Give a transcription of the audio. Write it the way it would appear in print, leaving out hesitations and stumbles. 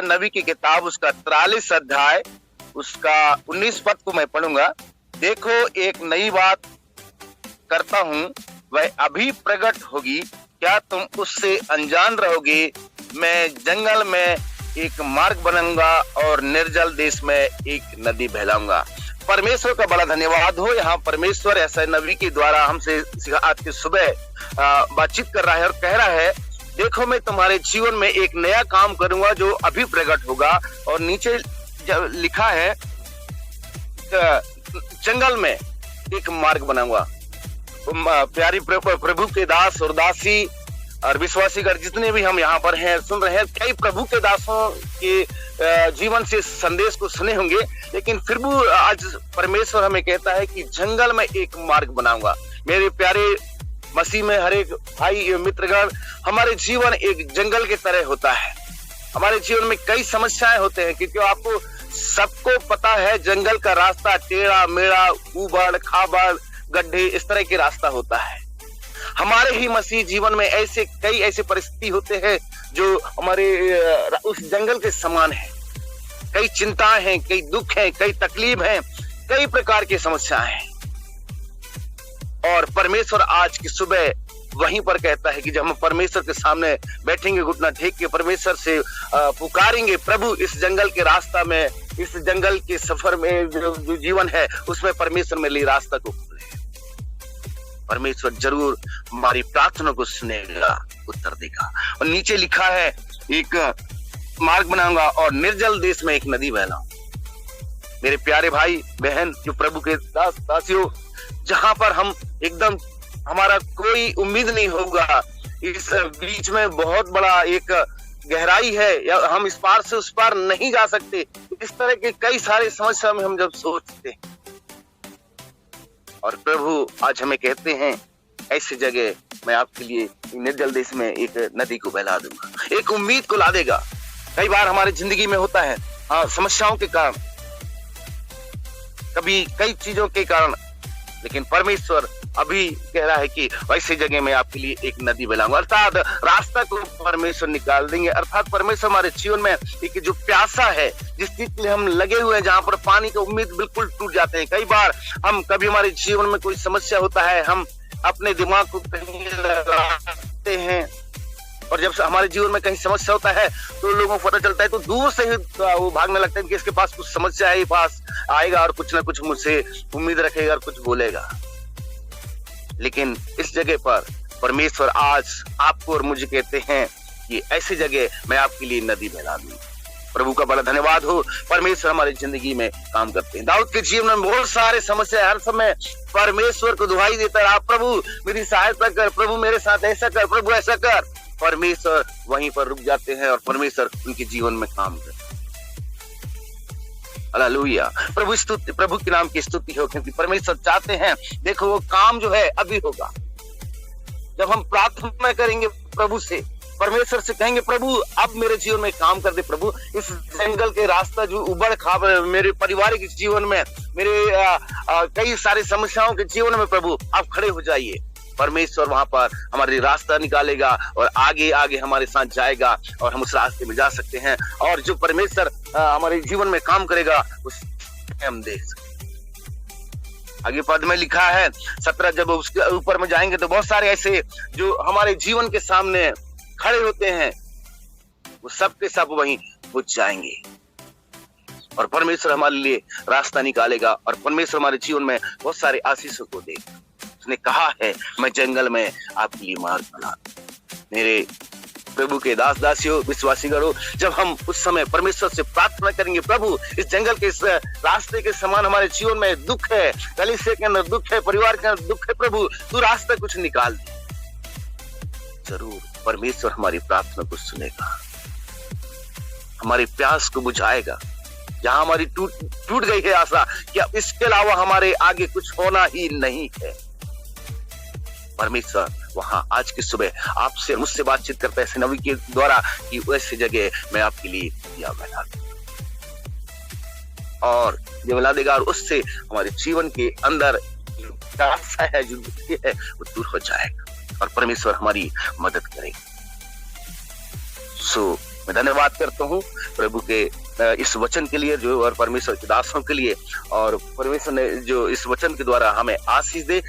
नबी की किताब उसका 43 अध्याय उसका 19 पद को मैं पढ़ूंगा। देखो, एक नई बात करता हूँ, वह अभी प्रकट होगी, क्या तुम उससे अनजान रहोगे? मैं जंगल में एक मार्ग बनाऊंगा और निर्जल देश में एक नदी बहलाऊंगा। परमेश्वर का बड़ा धन्यवाद हो। यहाँ परमेश्वर ऐसा नबी के द्वारा हमसे आज की सुबह बातचीत कर रहा है और कह रहा है, देखो मैं तुम्हारे जीवन में एक नया काम करूंगा जो अभी प्रकट होगा। और नीचे लिखा है, जंगल में एक मार्ग बनाऊंगा। प्यारी प्रभु के दास और दासी और विश्वासी कर जितने भी हम यहाँ पर हैं, सुन रहे हैं, कई प्रभु के दासों के जीवन से संदेश को सुने होंगे, लेकिन फिर भी आज परमेश्वर हमें कहता है कि जंगल में एक मार्ग बनाऊंगा। मेरे प्यारे मसीह में हर एक भाई मित्रगण, हमारे जीवन एक जंगल की तरह होता है। हमारे जीवन में कई समस्याएं होते हैं, क्योंकि आपको सबको पता है जंगल का रास्ता टेढ़ा मेढ़ा, ऊबड़ खाबड़, गड्ढे, इस तरह के रास्ता होता है। हमारे ही मसीह जीवन में कई ऐसे परिस्थिति होते हैं जो हमारे उस जंगल के समान है। कई चिंताएं हैं, कई दुख हैं, कई तकलीफ हैं, कई प्रकार की समस्याएं हैं। और परमेश्वर आज की सुबह वहीं पर कहता है कि जब हम परमेश्वर के सामने बैठेंगे, घुटना टेक के परमेश्वर से पुकारेंगे, प्रभु इस जंगल के रास्ता में, इस जंगल के सफर में जो जीवन है उसमें परमेश्वर मेरे लिए रास्ता को खोले। परमेश्वर जरूर हमारी प्रार्थना को सुनेगा, उत्तर देगा। और नीचे लिखा है, एक मार्ग बनाऊंगा और निर्जल देश में एक नदी बहलाऊंगा। मेरे प्यारे भाई बहन जो प्रभु के दास दासियों, जहां पर हम एकदम हमारा कोई उम्मीद नहीं होगा, इस बीच में बहुत बड़ा एक गहराई है, या हम इस पार से उस पार नहीं जा सकते, इस तरह के कई सारे समस्या में हम जब सोचते हैं, और प्रभु आज हमें कहते हैं, ऐसी जगह मैं आपके लिए निर्जल देश में एक नदी को बहला दूंगा, एक उम्मीद को ला देगा। कई बार हमारी जिंदगी में होता है समस्याओं के कारण, कभी कई चीजों के कारण, लेकिन परमेश्वर अभी कह रहा है कि वैसी जगह में आपके लिए एक नदी बहलाऊंगा। अर्थात रास्ता को परमेश्वर निकाल देंगे। अर्थात परमेश्वर हमारे जीवन में एक जो प्यासा है, जिस चीज के लिए हम लगे हुए हैं, जहां पर पानी की उम्मीद बिल्कुल टूट जाते हैं। कई बार कभी हमारे जीवन में कोई समस्या होता है, हम अपने दिमाग को कहीं लगाते हैं, और जब हमारे जीवन में कहीं समस्या होता है तो लोगों को पता चलता है तो दूर से ही वो भागने लगते हैं कि इसके पास कुछ समस्या है, पास आएगा और कुछ ना कुछ मुझसे उम्मीद रखेगा और कुछ बोलेगा। लेकिन इस जगह पर परमेश्वर आज आपको और मुझे कहते हैं कि ऐसी जगह मैं आपके लिए नदी बहला दूं। प्रभु का बड़ा धन्यवाद हो। परमेश्वर हमारी जिंदगी में काम करते हैं। दाऊद के जीवन में बहुत सारे समस्या, हर समय परमेश्वर को दुहाई देता रहा, प्रभु मेरी सहायता कर, प्रभु मेरे साथ ऐसा कर, प्रभु ऐसा कर। परमेश्वर वहीं पर रुक जाते हैं और परमेश्वर उनके जीवन में काम करते हैं। हालेलुया। प्रभु के नाम की स्तुति हो, क्योंकि परमेश्वर चाहते हैं, देखो वो काम जो है अभी होगा। जब हम प्रार्थना करेंगे प्रभु से, परमेश्वर से कहेंगे, प्रभु अब मेरे जीवन में काम कर दे, प्रभु इस जंगल के रास्ता जो उबड़ खाबड़ मेरे पारिवारिक जीवन में, मेरे कई सारी समस्याओं के जीवन में, प्रभु आप खड़े हो जाइए। परमेश्वर वहां पर हमारे रास्ता निकालेगा और आगे आगे हमारे साथ जाएगा और हम उस रास्ते में जा सकते हैं। और जो परमेश्वर हमारे जीवन में काम करेगा उसे हम देख सकते हैं। आगे पद में लिखा है 17, जब उसके ऊपर में जाएंगे तो बहुत सारे ऐसे जो हमारे जीवन के सामने खड़े होते हैं, वो सब के सब वहीं बुझ जाएंगे और परमेश्वर हमारे लिए रास्ता निकालेगा और परमेश्वर हमारे जीवन में बहुत सारे आशीषों को देगा। उसने कहा है, मैं जंगल में आपके लिए मार्ग बना। मेरे प्रभु के दास दासियों, विश्वासी करो, जब हम उस समय परमेश्वर से प्रार्थना करेंगे, प्रभु इस जंगल के इस रास्ते के समान हमारे जीवन में दुख है, कलीसिया के अंदर दुख है, परिवार के अंदर दुख है, प्रभु तू रास्ता कुछ निकाल दे। जरूर परमेश्वर हमारी प्रार्थना को सुनेगा, हमारी प्यास को बुझाएगा। जहां हमारी टूट गई है आशा, क्या इसके अलावा हमारे आगे कुछ होना ही नहीं है, परमेश्वर वहां आज की सुबह आपसे मुझसे बातचीत करता है नबी के द्वारा कि वैसी जगह मैं आपके लिए दिया बना और ये बना देगा, और उससे हमारे जीवन के अंदर जो आशा है, जो दुख है, वो दूर हो जाएगा और परमेश्वर हमारी मदद करेगा। सो मैं धन्यवाद करता हूँ प्रभु के इस वचन के लिए जो और परमेश्वर के दासों के लिए, और परमेश्वर ने जो इस वचन के द्वारा हमें आशीष दे।